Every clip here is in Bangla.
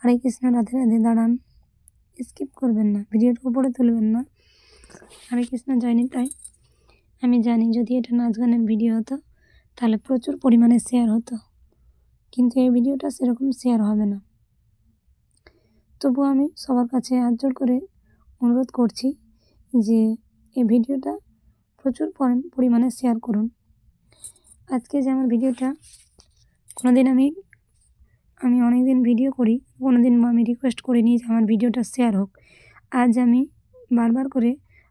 হরে কৃষ্ণ, রাধে রাধে। দাঁড়ান, স্কিপ করবেন না, ভিডিওটা উপরে তুলবেন না। হরে কৃষ্ণ, জয় নিতাই। আমি জানি যদি এটা নাচ গানের ভিডিও হতো তাহলে প্রচুর পরিমাণে শেয়ার হতো, কিন্তু এই ভিডিওটা সেরকম শেয়ার হবে না। তবুও আমি সবার কাছে হাত জোড় করে অনুরোধ করছি যে এই ভিডিওটা প্রচুর পরিমাণে শেয়ার করুন। আজকে যে আমার ভিডিওটা, কোনোদিন আমি অনেক দিন ভিডিও করি, কোনোদিন আমি রিকোয়েস্ট করিনি যে আমার ভিডিওটা শেয়ার হোক। আজ আমি বারবার করে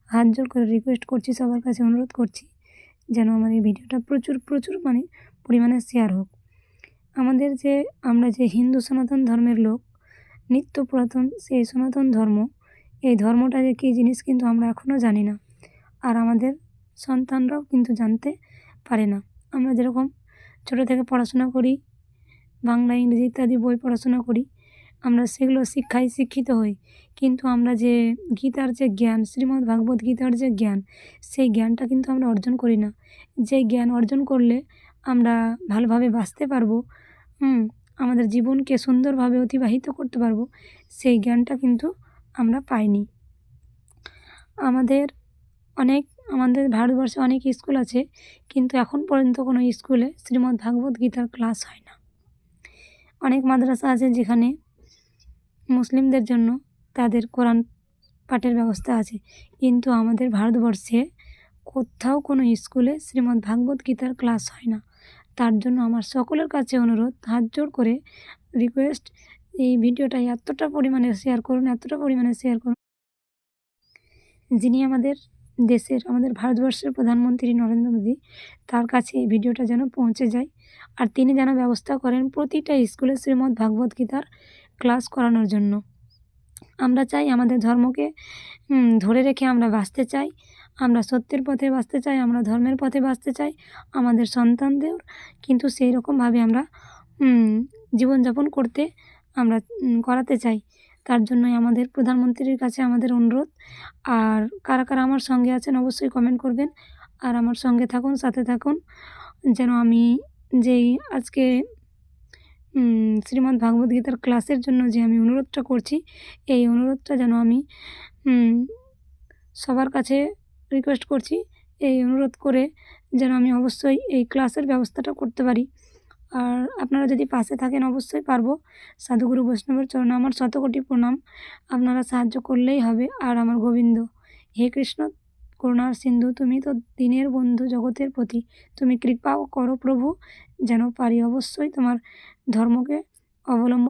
হাত জোড় করে রিকোয়েস্ট করছি, সবার কাছে অনুরোধ করছি যেন আমার এই ভিডিওটা প্রচুর পরিমাণে শেয়ার হোক। আমরা যে হিন্দু সনাতন ধর্মের লোক, নিত্য পুরাতন সেই সনাতন ধর্ম, এই ধর্মটা যে কী জিনিস কিন্তু আমরা এখনও জানি না, আর আমাদের সন্তানরাও কিন্তু জানতে পারে না। আমরা যেরকম ছোটো থেকে পড়াশোনা করি, বাংলা ইংরেজি ইত্যাদি বই পড়াশোনা করি, আমরা সেগুলো শিক্ষায় শিক্ষিত হই, কিন্তু আমরা যে গীতার যে জ্ঞান, শ্রীমদ্ ভাগবত গীতার যে জ্ঞান, সেই জ্ঞানটা কিন্তু আমরা অর্জন করি না। যে জ্ঞান অর্জন করলে আমরা ভালোভাবে বাঁচতে পারবো, আমাদের জীবনকে সুন্দরভাবে অতিবাহিত করতে পারবো, সেই জ্ঞানটা কিন্তু আমরা পাইনি। আমাদের ভারতবর্ষে অনেক স্কুল আছে, কিন্তু এখন পর্যন্ত কোনো স্কুলে শ্রীমদ্ ভাগবত গীতার ক্লাস হয় না। অনেক মাদ্রাসা আছে যেখানে মুসলিমদের জন্য তাদের কোরআন পাঠের ব্যবস্থা আছে, কিন্তু আমাদের ভারতবর্ষে কোথাও কোনো স্কুলে শ্রীমদ্ ভাগবত গীতার ক্লাস হয় না। তার জন্য আমার সকলের কাছে অনুরোধ, হাত জোড় করে রিকোয়েস্ট, এই ভিডিওটা এতটা পরিমাণে শেয়ার করুন। যিনি আমাদের ভারতবর্ষের প্রধানমন্ত্রী নরেন্দ্র মোদী, তার কাছে এই ভিডিওটা যেন পৌঁছে যায়, আর তিনি যেন ব্যবস্থা করেন প্রতিটা স্কুলে শ্রীমদ্ ভাগবত গীতার ক্লাস করানোর জন্য। আমরা চাই আমাদের ধর্মকে ধরে রেখে আমরা বাঁচতে চাই, আমরা সত্যের পথে বাঁচতে চাই, আমরা ধর্মের পথে বাঁচতে চাই। আমাদের সন্তানদের কিন্তু সেই রকমভাবে আমরা জীবনযাপন করতে আমরা করাতে চাই। তার জন্যই আমাদের প্রধানমন্ত্রীর কাছে আমাদের অনুরোধ। আর কারা কারা আমার সঙ্গে আছেন অবশ্যই কমেন্ট করবেন, আর আমার সঙ্গে থাকুন, সাথে থাকুন, যেন আমি যেই আজকে শ্রীমদ্ ভাগবত গীতার ক্লাসের জন্য যে আমি অনুরোধটা করছি, এই অনুরোধটা যেন আমি সবার কাছে রিকোয়েস্ট করছি, এই অনুরোধ করে যেন আমি অবশ্যই এই ক্লাসের ব্যবস্থাটা করতে পারি। আর আপনারা যদি পাশে থাকেন অবশ্যই পারবো। সাধুগুরু বৈষ্ণবের চরণে আমার শতকোটি প্রণাম, আপনারা সাহায্য করলেই হবে। আর আমার গোবিন্দ, হে কৃষ্ণ করুণার সিন্ধু, তুমি তো দীনের বন্ধু জগতের প্রতি, তুমি কৃপা করো প্রভু, যেন পারি অবশ্যই তোমার ধর্মকে অবলম্বন